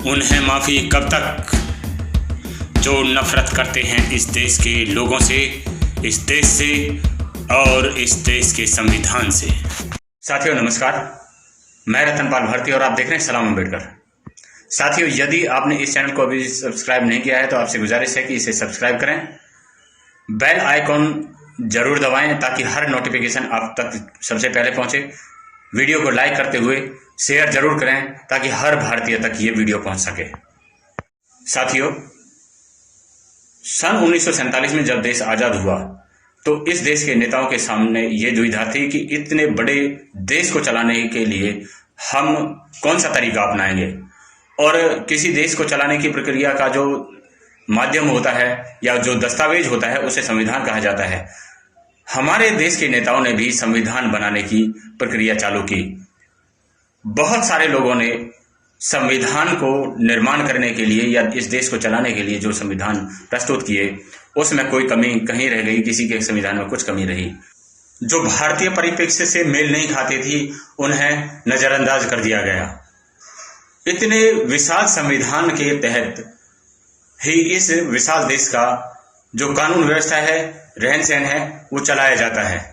उन्हें माफ़ी कब तक, जो नफरत करते हैं इस देश के लोगों से, इस देश से और इस देश के संविधान से। साथियों नमस्कार, मैं रतनपाल भारती और आप देख रहे हैं सलाम अम्बेडकर। साथियों, यदि आपने इस चैनल को अभी सब्सक्राइब नहीं किया है तो आपसे गुजारिश है कि इसे सब्सक्राइब करें, बेल आइकॉन जरूर दबाएं ताकि हर नोटिफिकेशन आप तक सबसे पहले पहुंचे। वीडियो को लाइक करते हुए शेयर जरूर करें ताकि हर भारतीय तक ये वीडियो पहुंच सके। साथियों, सन 1947 में जब देश आजाद हुआ तो इस देश के नेताओं के सामने ये दुविधा थी कि इतने बड़े देश को चलाने के लिए हम कौन सा तरीका अपनाएंगे। और किसी देश को चलाने की प्रक्रिया का जो माध्यम होता है या जो दस्तावेज होता है उसे संविधान कहा जाता है। हमारे देश के नेताओं ने भी संविधान बनाने की प्रक्रिया चालू की। बहुत सारे लोगों ने संविधान को निर्माण करने के लिए या इस देश को चलाने के लिए जो संविधान प्रस्तुत किए उसमें कोई कमी कहीं रह गई, किसी के संविधान में कुछ कमी रही। जो भारतीय परिप्रेक्ष्य से मेल नहीं खाती थी उन्हें नजरअंदाज कर दिया गया। इतने विशाल संविधान के तहत ही इस विशाल देश का जो कानून व्यवस्था है, रहन सहन है, वो चलाया जाता है।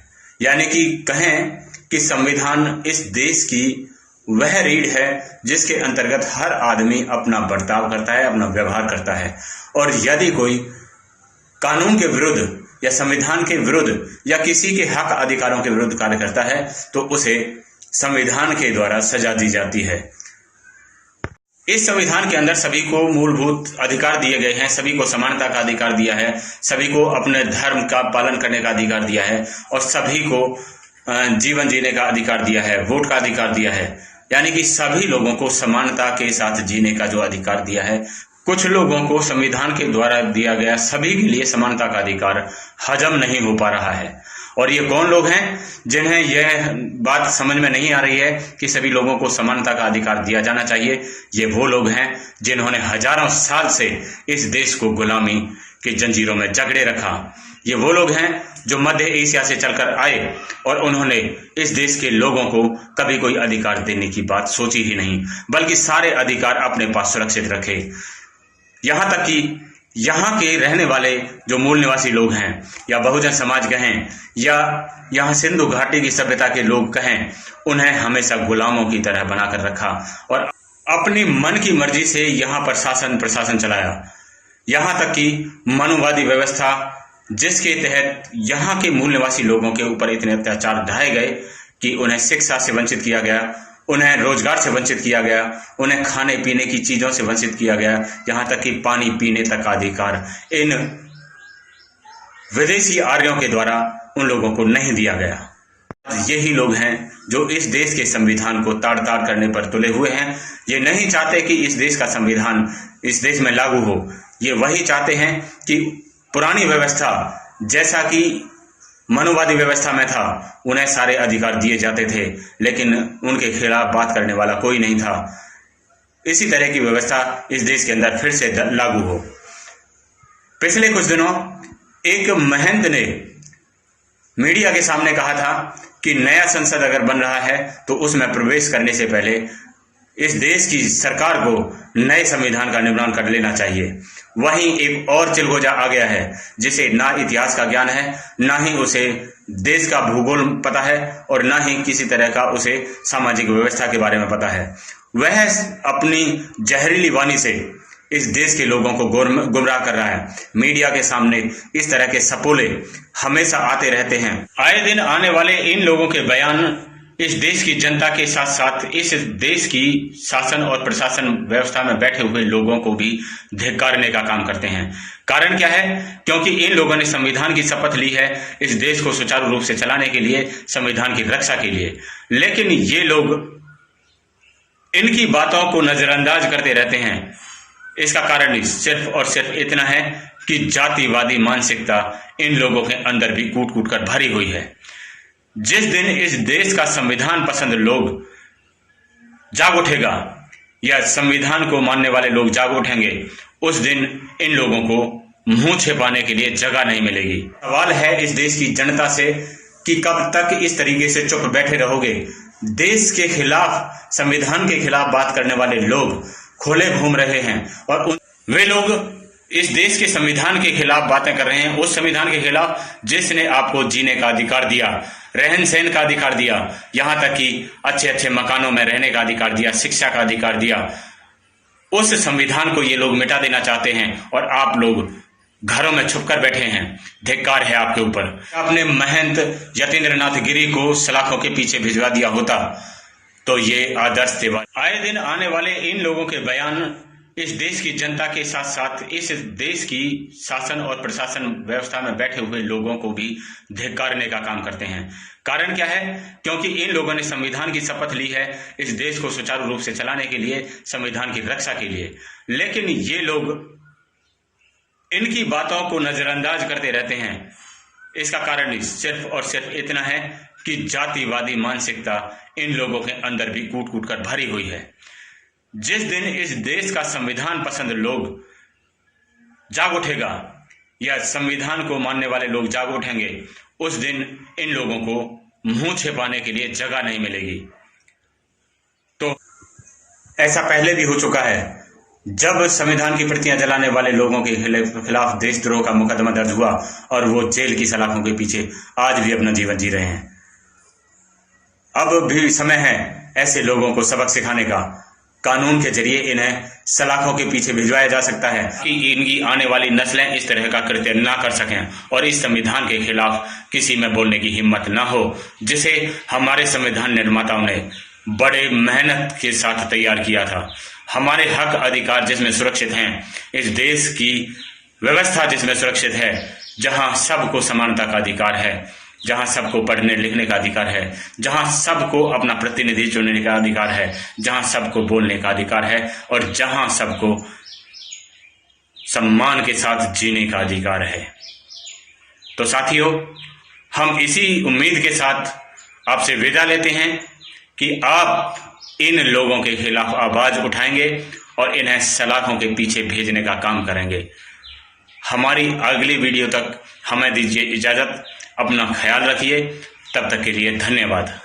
यानी कि कहें कि संविधान इस देश की वह रीढ़ है जिसके अंतर्गत हर आदमी अपना बर्ताव करता है, अपना व्यवहार करता है। और यदि कोई कानून के विरुद्ध या संविधान के विरुद्ध या किसी के हक अधिकारों के विरुद्ध कार्य करता है तो उसे संविधान के द्वारा सजा दी जाती है। इस संविधान के अंदर सभी को मूलभूत अधिकार दिए गए हैं, सभी को समानता का अधिकार दिया है, सभी को अपने धर्म का पालन करने का अधिकार दिया है और सभी को जीवन जीने का अधिकार दिया है, वोट का अधिकार दिया है। यानी कि सभी लोगों को समानता के साथ जीने का जो अधिकार दिया है। कुछ लोगों को संविधान के द्वारा दिया गया सभी के लिए समानता का अधिकार हजम नहीं हो पा रहा है। और ये कौन लोग हैं जिन्हें यह बात समझ में नहीं आ रही है कि सभी लोगों को समानता का अधिकार दिया जाना चाहिए? ये वो लोग हैं जिन्होंने हजारों साल से इस देश को गुलामी के जंजीरों में जकड़े रखा। ये वो लोग हैं जो मध्य एशिया से चलकर आए और उन्होंने इस देश के लोगों को कभी कोई अधिकार देने की बात सोची ही नहीं, बल्कि सारे अधिकार अपने पास सुरक्षित रखे। यहाँ तक कि यहाँ के रहने वाले जो मूल निवासी लोग हैं या बहुजन समाज कहें या यहाँ सिंधु घाटी की सभ्यता के लोग कहें, उन्हें हमेशा गुलामों की तरह बनाकर रखा और अपनी मन की मर्जी से यहाँ पर शासन प्रशासन चलाया। यहाँ तक कि मनुवादी व्यवस्था जिसके तहत यहाँ के मूल निवासी लोगों के ऊपर इतने अत्याचार ढाए गए कि उन्हें शिक्षा से वंचित किया गया, उन्हें रोजगार से वंचित किया गया, उन्हें खाने पीने की चीजों से वंचित किया गया, यहाँ तक कि पानी पीने तक का अधिकार इन विदेशी आर्यों के द्वारा उन लोगों को नहीं दिया गया। यही लोग हैं जो इस देश के संविधान को ताड़ ताड़ करने पर तुले हुए हैं। ये नहीं चाहते कि इस देश का संविधान इस देश में लागू हो। ये वही चाहते हैं कि पुरानी व्यवस्था जैसा कि मनुवादी व्यवस्था में था उन्हें सारे अधिकार दिए जाते थे, लेकिन उनके खिलाफ बात करने वाला कोई नहीं था। इसी तरह की व्यवस्था इस देश के अंदर फिर से लागू हो। पिछले कुछ दिनों एक महंत ने मीडिया के सामने कहा था कि नया संसद अगर बन रहा है तो उसमें प्रवेश करने से पहले इस देश की सरकार को नए संविधान का निर्माण कर लेना चाहिए। वहीं एक और चिलगोजा आ गया है जिसे ना इतिहास का ज्ञान है, ना ही उसे देश का भूगोल पता है और ना ही किसी तरह का उसे सामाजिक व्यवस्था के बारे में पता है। वह अपनी जहरीली वाणी से इस देश के लोगों को गुमराह कर रहा है। मीडिया के सामने इस तरह के सपोले हमेशा आते रहते हैं। आए दिन आने वाले इन लोगों के बयान इस देश की जनता के साथ साथ इस देश की शासन और प्रशासन व्यवस्था में बैठे हुए लोगों को भी धिक्कारने का काम करते हैं। कारण क्या है? क्योंकि इन लोगों ने संविधान की शपथ ली है इस देश को सुचारू रूप से चलाने के लिए, संविधान की रक्षा के लिए। लेकिन ये लोग इनकी बातों को नजरअंदाज करते रहते हैं। इसका कारण सिर्फ और सिर्फ इतना है कि जातिवादी मानसिकता इन लोगों के अंदर भी कूट कूट कर भरी हुई है। जिस दिन इस देश का संविधान पसंद लोग जाग उठेगा या संविधान को मानने वाले लोग जाग उठेंगे, उस दिन इन लोगों को मुंह छिपाने के लिए जगह नहीं मिलेगी। सवाल है इस देश की जनता से कि कब तक इस तरीके से चुप बैठे रहोगे। देश के खिलाफ, संविधान के खिलाफ बात करने वाले लोग खुले घूम रहे हैं और वे लोग इस देश के संविधान के खिलाफ बातें कर रहे हैं, उस संविधान के खिलाफ जिसने आपको जीने का अधिकार दिया, रहन सहन का अधिकार दिया, यहाँ तक कि अच्छे अच्छे मकानों में रहने का अधिकार दिया, शिक्षा का अधिकार दिया। उस संविधान को ये लोग मिटा देना चाहते हैं और आप लोग घरों में छुपकर बैठे हैं। धिक्कार है आपके ऊपर। आपने महंत यतीन्द्रनाथ गिरी को सलाखों के पीछे भिजवा दिया होता तो ये आदर्श थे। आए दिन आने वाले इन लोगों के बयान इस देश की जनता के साथ साथ इस देश की शासन और प्रशासन व्यवस्था में बैठे हुए लोगों को भी धिक्कारने का काम करते हैं। कारण क्या है? क्योंकि इन लोगों ने संविधान की शपथ ली है इस देश को सुचारू रूप से चलाने के लिए, संविधान की रक्षा के लिए, लेकिन ये लोग इनकी बातों को नजरअंदाज करते रहते हैं। इसका कारण सिर्फ और सिर्फ इतना है कि जातिवादी मानसिकता इन लोगों के अंदर भी कूट कूट कर भरी हुई है। जिस दिन इस देश का संविधान पसंद लोग जाग उठेगा या संविधान को मानने वाले लोग जाग उठेंगे, उस दिन इन लोगों को मुंह छिपाने के लिए जगह नहीं मिलेगी। तो ऐसा पहले भी हो चुका है, जब संविधान की प्रतियां जलाने वाले लोगों के खिलाफ देशद्रोह का मुकदमा दर्ज हुआ और वो जेल की सलाखों के पीछे आज भी अपना जीवन जी रहे हैं। अब भी समय है ऐसे लोगों को सबक सिखाने का। कानून के जरिए इन्हें सलाखों के पीछे भिजवाया जा सकता है कि इनकी आने वाली नस्लें इस तरह का कृत्य ना कर सकें और इस संविधान के खिलाफ किसी में बोलने की हिम्मत ना हो, जिसे हमारे संविधान निर्माताओं ने बड़े मेहनत के साथ तैयार किया था। हमारे हक अधिकार जिसमें सुरक्षित हैं, इस देश की व्यवस्था जिसमें सुरक्षित है, जहां सबको समानता का अधिकार है, जहां सबको पढ़ने लिखने का अधिकार है, जहां सबको अपना प्रतिनिधि चुनने का अधिकार है, जहां सबको बोलने का अधिकार है और जहां सबको सम्मान के साथ जीने का अधिकार है। तो साथियों, हम इसी उम्मीद के साथ आपसे विदा लेते हैं कि आप इन लोगों के खिलाफ आवाज उठाएंगे और इन्हें सलाखों के पीछे भेजने का काम करेंगे। हमारी अगली वीडियो तक हमें दीजिए इजाजत। अपना ख्याल रखिए। तब तक के लिए धन्यवाद।